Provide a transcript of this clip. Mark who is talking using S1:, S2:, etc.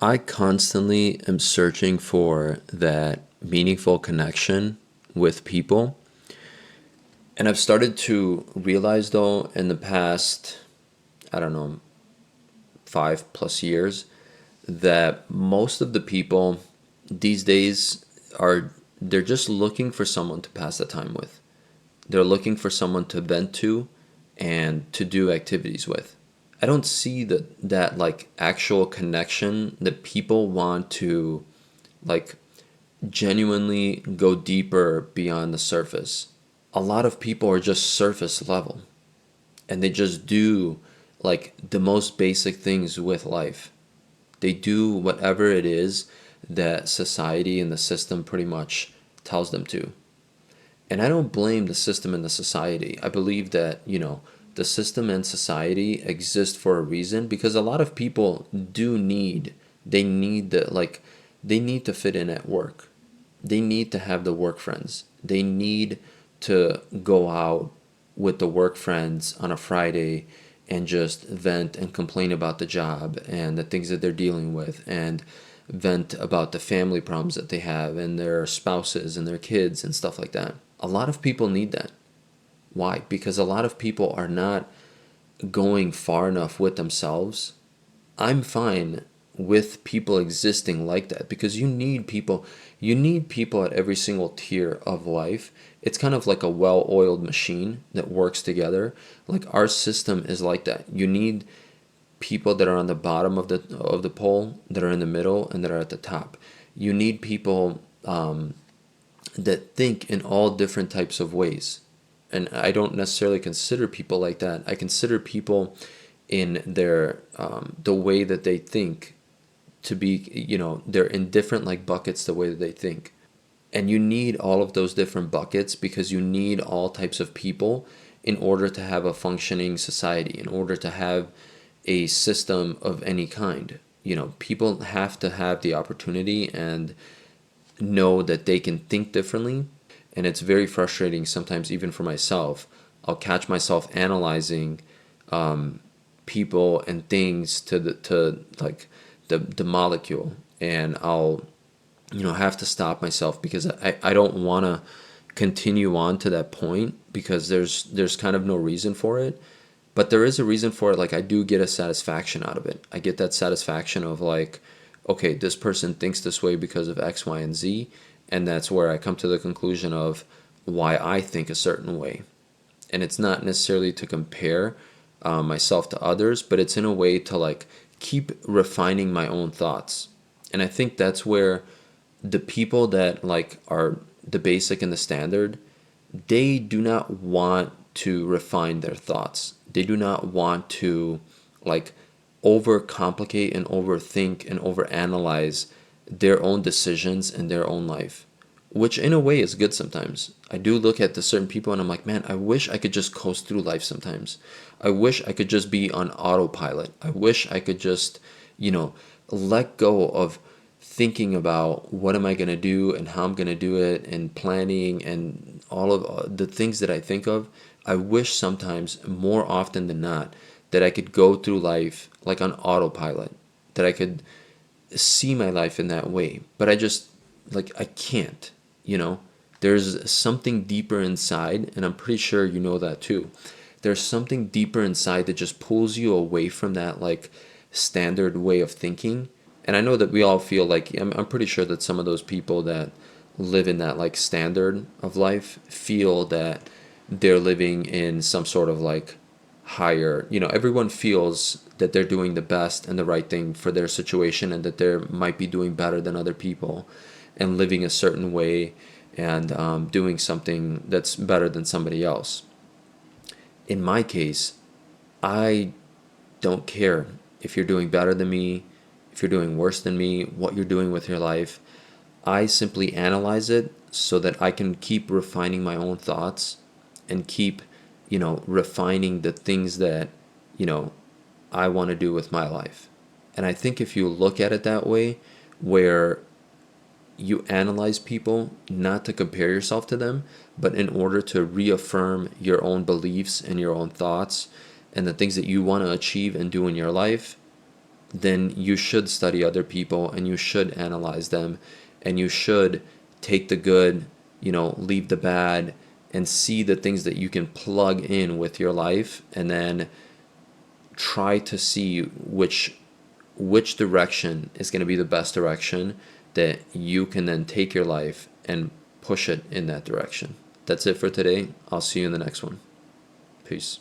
S1: I constantly am searching for that meaningful connection with people. And I've started to realize, though, in the past, I don't know, 5+ years, that most of the people these days they're just looking for someone to pass the time with. They're looking for someone to vent to and to do activities with. I don't see that like actual connection that people want to like genuinely go deeper beyond the surface. A lot of people are just surface level and they just do like the most basic things with life. They do whatever it is that society and the system pretty much tells them to. And I don't blame the system and the society. I believe that, the system and society exist for a reason because a lot of people they need they need to fit in at work. They need to have the work friends. They need to go out with the work friends on a Friday and just vent and complain about the job and the things that they're dealing with and vent about the family problems that they have and their spouses and their kids and stuff like that. A lot of people need that. Why? Because a lot of people are not going far enough with themselves. I'm fine with people existing like that because you need people at every single tier of life. It's kind of like a well-oiled machine that works together. Like our system is like that. You need people that are on the bottom of the pole, that are in the middle, and that are at the top. You need people that think in all different types of ways. And I don't necessarily consider people like that. I consider people in their the way that they think to be, they're in different like buckets the way that they think. And you need all of those different buckets because you need all types of people in order to have a functioning society, in order to have a system of any kind. People have to have the opportunity and know that they can think differently. And it's very frustrating sometimes, even for myself. I'll catch myself analyzing people and things to like the molecule, and I'll have to stop myself because I don't want to continue on to that point because there's kind of no reason for it. But there is a reason for it. Like I do get a satisfaction out of it. I get that satisfaction of like, okay, this person thinks this way because of X, Y, and Z, and that's where I come to the conclusion of why I think a certain way. And it's not necessarily to compare myself to others, but it's in a way to like keep refining my own thoughts. And I think that's where the people that like are the basic and the standard, they do not want to refine their thoughts. They do not want to like overcomplicate and overthink and overanalyze their own decisions and their own life, which in a way is good sometimes. I do look at the certain people and I'm like, man, I wish I could just coast through life sometimes. I wish I could just be on autopilot. I wish I could just, let go of thinking about what am I going to do and how I'm going to do it and planning and all of the things that I think of. I wish sometimes, more often than not, that I could go through life like on autopilot, that I could see my life in that way. But I just, like, I can't, you know? There's something deeper inside, and I'm pretty sure you know that too. There's something deeper inside that just pulls you away from that, like, standard way of thinking. And I know that we all feel like, I'm pretty sure that some of those people that live in that, like, standard of life feel that they're living in some sort of, like, higher, everyone feels that they're doing the best and the right thing for their situation and that they might be doing better than other people and living a certain way and doing something that's better than somebody else. In my case, I don't care if you're doing better than me, if you're doing worse than me, what you're doing with your life. I simply analyze it so that I can keep refining my own thoughts and keep, refining the things that, you know, I want to do with my life. And I think if you look at it that way, where you analyze people not to compare yourself to them, but in order to reaffirm your own beliefs and your own thoughts and the things that you want to achieve and do in your life, then you should study other people and you should analyze them, and you should take the good, leave the bad, and see the things that you can plug in with your life, and then try to see which direction is going to be the best direction that you can then take your life and push it in that direction. That's it for today. I'll see you in the next one. Peace.